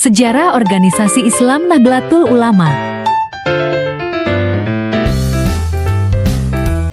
Sejarah Organisasi Islam Nahdlatul Ulama.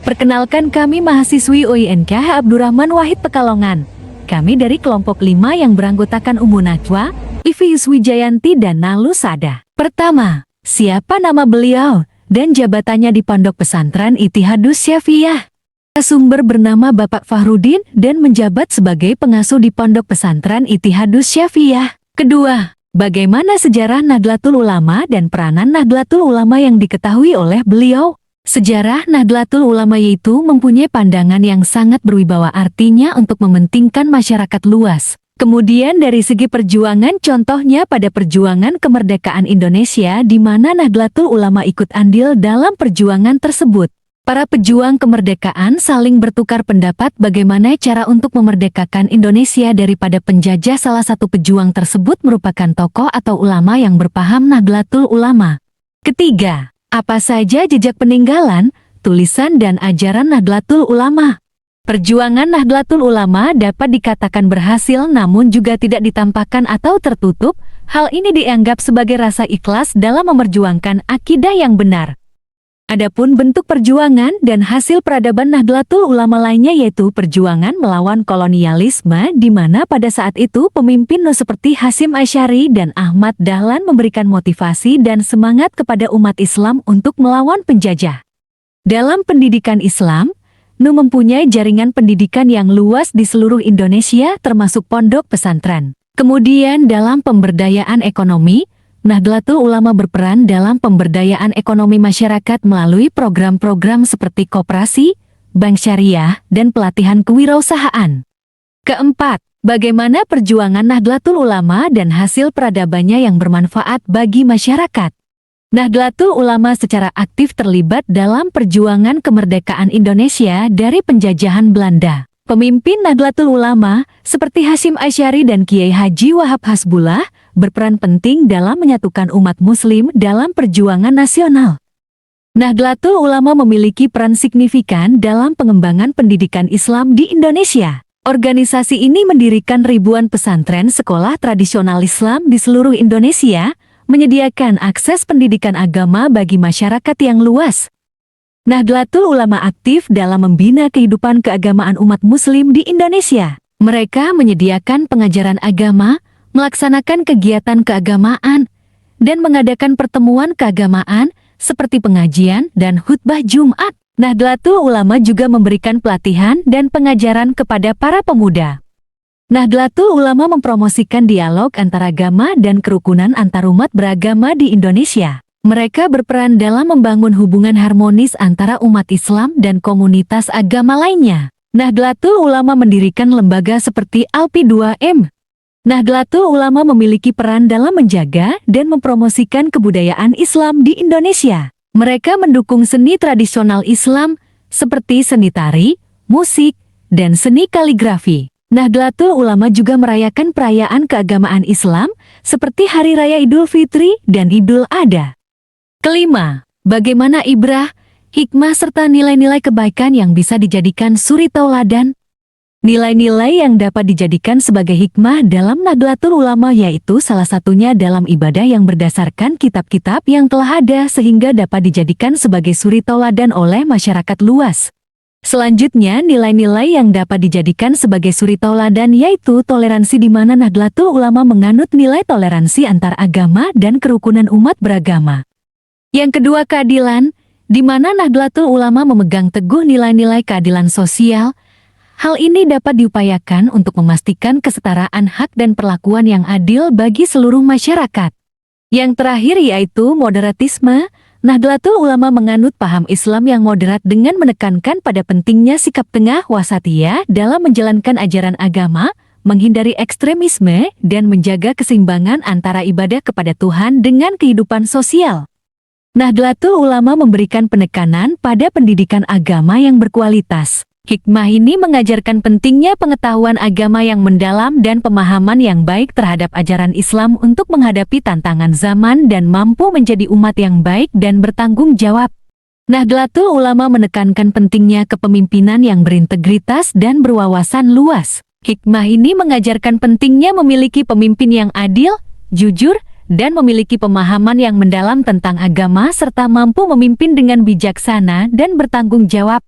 Perkenalkan, kami mahasiswi UINK Abdurrahman Wahid Pekalongan. Kami dari kelompok 5 yang beranggotakan Ummu Najwa, Ivi Yuswijayanti dan Nalu Sada. Pertama, siapa nama beliau dan jabatannya di Pondok Pesantren Ittihadus Syafiyah? Sumber bernama Bapak Fahrudin dan menjabat sebagai pengasuh di Pondok Pesantren Ittihadus Syafiyah. Kedua, bagaimana sejarah Nahdlatul Ulama dan peranan Nahdlatul Ulama yang diketahui oleh beliau? Sejarah Nahdlatul Ulama yaitu mempunyai pandangan yang sangat berwibawa, artinya untuk mementingkan masyarakat luas. Kemudian dari segi perjuangan, contohnya pada perjuangan kemerdekaan Indonesia di mana Nahdlatul Ulama ikut andil dalam perjuangan tersebut. Para pejuang kemerdekaan saling bertukar pendapat bagaimana cara untuk memerdekakan Indonesia daripada penjajah. Salah satu pejuang tersebut merupakan tokoh atau ulama yang berpaham Nahdlatul Ulama. Ketiga, apa saja jejak peninggalan, tulisan dan ajaran Nahdlatul Ulama? Perjuangan Nahdlatul Ulama dapat dikatakan berhasil namun juga tidak ditampakkan atau tertutup. Hal ini dianggap sebagai rasa ikhlas dalam memperjuangkan akidah yang benar. Adapun bentuk perjuangan dan hasil peradaban Nahdlatul Ulama lainnya yaitu perjuangan melawan kolonialisme di mana pada saat itu pemimpin seperti Hasyim Asy'ari dan Ahmad Dahlan memberikan motivasi dan semangat kepada umat Islam untuk melawan penjajah. Dalam pendidikan Islam, mempunyai jaringan pendidikan yang luas di seluruh Indonesia termasuk pondok pesantren. Kemudian dalam pemberdayaan ekonomi, Nahdlatul Ulama berperan dalam pemberdayaan ekonomi masyarakat melalui program-program seperti koperasi, bank syariah, dan pelatihan kewirausahaan. Keempat, bagaimana perjuangan Nahdlatul Ulama dan hasil peradabannya yang bermanfaat bagi masyarakat? Nahdlatul Ulama secara aktif terlibat dalam perjuangan kemerdekaan Indonesia dari penjajahan Belanda. Pemimpin Nahdlatul Ulama seperti Hasyim Asy'ari dan Kiai Haji Wahab Hasbullah berperan penting dalam menyatukan umat muslim dalam perjuangan nasional. Nahdlatul Ulama memiliki peran signifikan dalam pengembangan pendidikan Islam di Indonesia. Organisasi ini mendirikan ribuan pesantren sekolah tradisional Islam di seluruh Indonesia, menyediakan akses pendidikan agama bagi masyarakat yang luas. Nahdlatul Ulama aktif dalam membina kehidupan keagamaan umat muslim di Indonesia. Mereka menyediakan pengajaran agama, melaksanakan kegiatan keagamaan, dan mengadakan pertemuan keagamaan seperti pengajian dan khutbah Jumat. Nahdlatul Ulama juga memberikan pelatihan dan pengajaran kepada para pemuda. Nahdlatul Ulama mempromosikan dialog antaragama dan kerukunan antarumat beragama di Indonesia. Mereka berperan dalam membangun hubungan harmonis antara umat Islam dan komunitas agama lainnya. Nahdlatul Ulama mendirikan lembaga seperti ALPI-2M. Nahdlatul Ulama memiliki peran dalam menjaga dan mempromosikan kebudayaan Islam di Indonesia. Mereka mendukung seni tradisional Islam seperti seni tari, musik, dan seni kaligrafi. Nahdlatul Ulama juga merayakan perayaan keagamaan Islam seperti Hari Raya Idul Fitri dan Idul Adha. Kelima, bagaimana ibrah, hikmah serta nilai-nilai kebaikan yang bisa dijadikan suri tauladan? Nilai-nilai yang dapat dijadikan sebagai hikmah dalam Nahdlatul Ulama yaitu salah satunya dalam ibadah yang berdasarkan kitab-kitab yang telah ada sehingga dapat dijadikan sebagai suri tauladan oleh masyarakat luas. Selanjutnya, nilai-nilai yang dapat dijadikan sebagai suri tauladan yaitu toleransi di mana Nahdlatul Ulama menganut nilai toleransi antar agama dan kerukunan umat beragama. Yang kedua, keadilan, di mana Nahdlatul Ulama memegang teguh nilai-nilai keadilan sosial. Hal ini dapat diupayakan untuk memastikan kesetaraan hak dan perlakuan yang adil bagi seluruh masyarakat. Yang terakhir yaitu moderatisme. Nahdlatul Ulama menganut paham Islam yang moderat dengan menekankan pada pentingnya sikap tengah wasatiyah dalam menjalankan ajaran agama, menghindari ekstremisme, dan menjaga keseimbangan antara ibadah kepada Tuhan dengan kehidupan sosial. Nahdlatul Ulama memberikan penekanan pada pendidikan agama yang berkualitas. Hikmah ini mengajarkan pentingnya pengetahuan agama yang mendalam dan pemahaman yang baik terhadap ajaran Islam untuk menghadapi tantangan zaman dan mampu menjadi umat yang baik dan bertanggung jawab. Nahdlatul Ulama menekankan pentingnya kepemimpinan yang berintegritas dan berwawasan luas. Hikmah ini mengajarkan pentingnya memiliki pemimpin yang adil, jujur, dan memiliki pemahaman yang mendalam tentang agama serta mampu memimpin dengan bijaksana dan bertanggung jawab.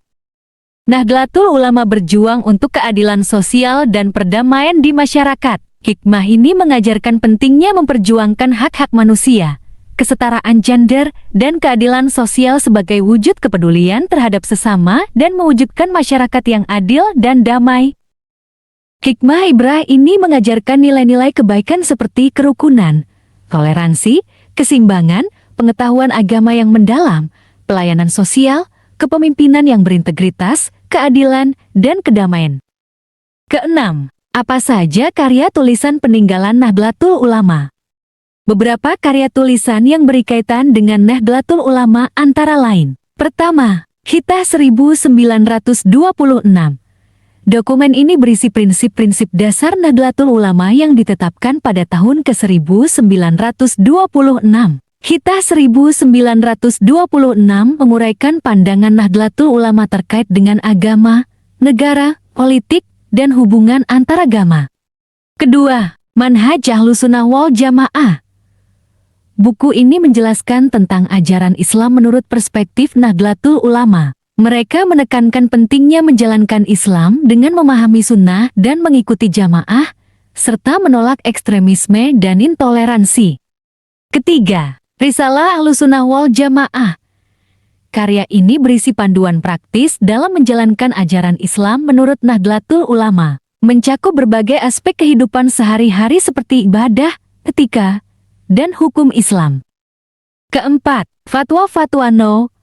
Nahdlatul Ulama berjuang untuk keadilan sosial dan perdamaian di masyarakat. Hikmah ini mengajarkan pentingnya memperjuangkan hak-hak manusia, kesetaraan gender, dan keadilan sosial sebagai wujud kepedulian terhadap sesama dan mewujudkan masyarakat yang adil dan damai. Hikmah ibrah ini mengajarkan nilai-nilai kebaikan seperti kerukunan, toleransi, keseimbangan, pengetahuan agama yang mendalam, pelayanan sosial, kepemimpinan yang berintegritas, keadilan, dan kedamaian. Keenam, apa saja karya tulisan peninggalan Nahdlatul Ulama? Beberapa karya tulisan yang berkaitan dengan Nahdlatul Ulama antara lain. Pertama, Hitah 1926. Dokumen ini berisi prinsip-prinsip dasar Nahdlatul Ulama yang ditetapkan pada tahun ke-1926. Hitah 1926 menguraikan pandangan Nahdlatul Ulama terkait dengan agama, negara, politik, dan hubungan antaragama. Kedua, Manhaj Ahlussunnah wal Jamaah. Buku ini menjelaskan tentang ajaran Islam menurut perspektif Nahdlatul Ulama. Mereka menekankan pentingnya menjalankan Islam dengan memahami sunnah dan mengikuti jamaah, serta menolak ekstremisme dan intoleransi. Ketiga, Risalah Ahlussunnah wal Jamaah. Karya ini berisi panduan praktis dalam menjalankan ajaran Islam menurut Nahdlatul Ulama, mencakup berbagai aspek kehidupan sehari-hari seperti ibadah, etika, dan hukum Islam. Keempat, Fatwa-Fatwa No.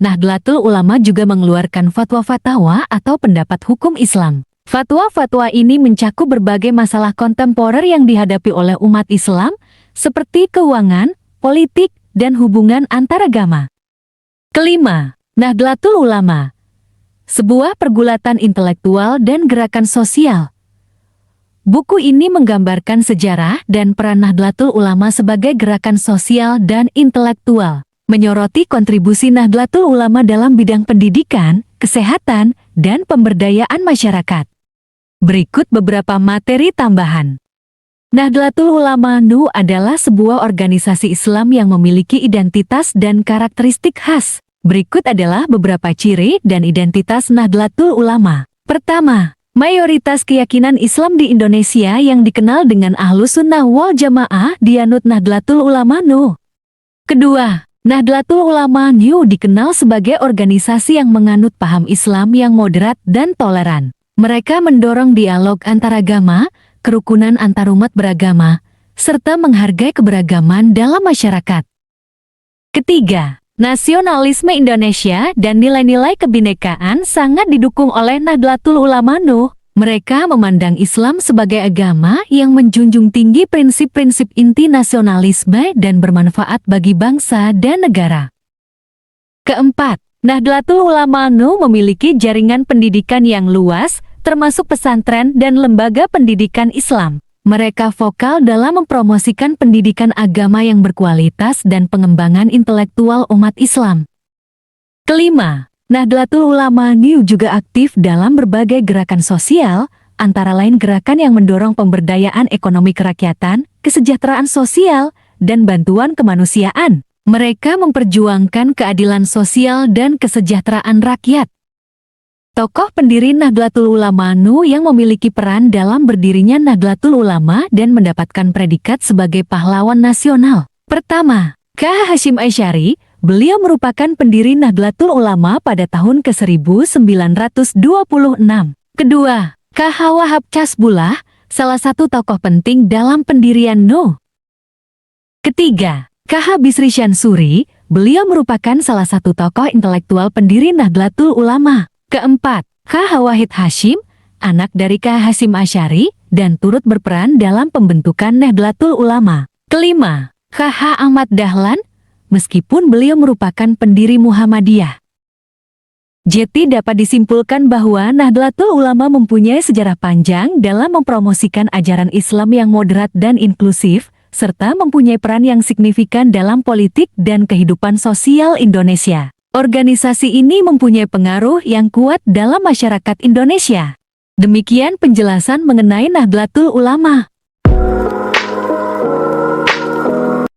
Nahdlatul Ulama juga mengeluarkan fatwa-fatwa atau pendapat hukum Islam. Fatwa-fatwa ini mencakup berbagai masalah kontemporer yang dihadapi oleh umat Islam, seperti keuangan, politik, dan hubungan antaragama. Kelima, Nahdlatul Ulama. Sebuah pergulatan intelektual dan gerakan sosial. Buku ini menggambarkan sejarah dan peran Nahdlatul Ulama sebagai gerakan sosial dan intelektual, menyoroti kontribusi Nahdlatul Ulama dalam bidang pendidikan, kesehatan, dan pemberdayaan masyarakat. Berikut beberapa materi tambahan. Nahdlatul Ulama NU adalah sebuah organisasi Islam yang memiliki identitas dan karakteristik khas. Berikut adalah beberapa ciri dan identitas Nahdlatul Ulama. Pertama, mayoritas keyakinan Islam di Indonesia yang dikenal dengan Ahlussunnah wal Jamaah dianut Nahdlatul Ulama NU. Kedua, Nahdlatul Ulama NU dikenal sebagai organisasi yang menganut paham Islam yang moderat dan toleran. Mereka mendorong dialog antaragama, kerukunan antarumat beragama, serta menghargai keberagaman dalam masyarakat. Ketiga, nasionalisme Indonesia dan nilai-nilai kebinekaan sangat didukung oleh Nahdlatul Ulama NU. Mereka memandang Islam sebagai agama yang menjunjung tinggi prinsip-prinsip inti nasionalisme dan bermanfaat bagi bangsa dan negara. Keempat, Nahdlatul Ulama NU memiliki jaringan pendidikan yang luas, termasuk pesantren dan lembaga pendidikan Islam. Mereka vokal dalam mempromosikan pendidikan agama yang berkualitas dan pengembangan intelektual umat Islam. Kelima, Nahdlatul Ulama NU juga aktif dalam berbagai gerakan sosial, antara lain gerakan yang mendorong pemberdayaan ekonomi kerakyatan, kesejahteraan sosial, dan bantuan kemanusiaan. Mereka memperjuangkan keadilan sosial dan kesejahteraan rakyat. Tokoh pendiri Nahdlatul Ulama NU yang memiliki peran dalam berdirinya Nahdlatul Ulama dan mendapatkan predikat sebagai pahlawan nasional. Pertama, K.H. Hasyim Asy'ari. Beliau merupakan pendiri Nahdlatul Ulama pada tahun ke-1926. Kedua, K.H. Wahab Kasbullah, salah satu tokoh penting dalam pendirian NU. Ketiga, K.H. Bisri Syansuri. Beliau merupakan salah satu tokoh intelektual pendiri Nahdlatul Ulama. Keempat, K.H. Wahid Hasyim, anak dari K.H. Hasyim Asy'ari, dan turut berperan dalam pembentukan Nahdlatul Ulama. Kelima, K.H. Ahmad Dahlan, meskipun beliau merupakan pendiri Muhammadiyah. Jadi dapat disimpulkan bahwa Nahdlatul Ulama mempunyai sejarah panjang dalam mempromosikan ajaran Islam yang moderat dan inklusif, serta mempunyai peran yang signifikan dalam politik dan kehidupan sosial Indonesia. Organisasi ini mempunyai pengaruh yang kuat dalam masyarakat Indonesia. Demikian penjelasan mengenai Nahdlatul Ulama.